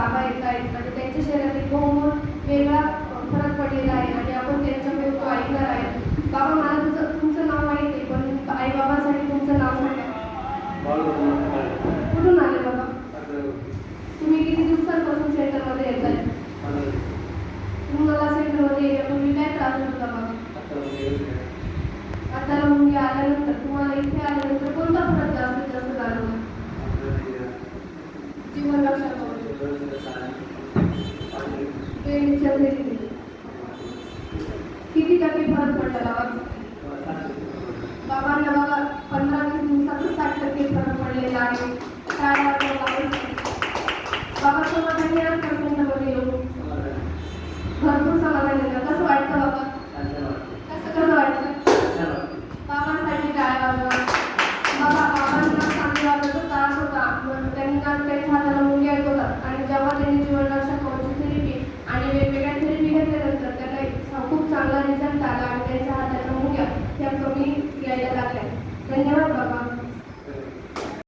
बाबा येत आहेत आणि त्यांच्या शरीरातील बहुमोल वेगळा फरक पडलेला आहे आणि आपण त्यांच्याकडे तो ऐकणार आहे. बाबा मला तुमचं नाव माहीत आहे, पण आई बाबांसाठी तुमचं नाव सांगा. कुठून आले बाबा? तुम्ही किती दिवसांपासून सेंटरमध्ये येत आहे? तुम्हाला सेंटरमध्ये येण्यापूर्वी काय त्रास होत होता बाबा? आता मुंगी आल्यानंतर तुम्हाला इथे आल्यानंतर कोणता फरक जास्तीत जास्त जाणवला? जीवन रक्षण किती टक्के फरक पडला बाबा? बाबांना बघा 15-20 दिवसातच 60% फरक पडलेला आहे. काय वाटतं बाबा? समाधानी आहात का सेंटरमध्ये येऊन? भरपूर समाधानी आहे. कसं वाटतं बाबा? कसं वाटतं? बाबांसाठी काय वाजवा? बाबा बाबांना सांधेवाताचा त्रास होता, त्यांना त्यांच्या हाताला मुंग्या येत होता आणि जेव्हा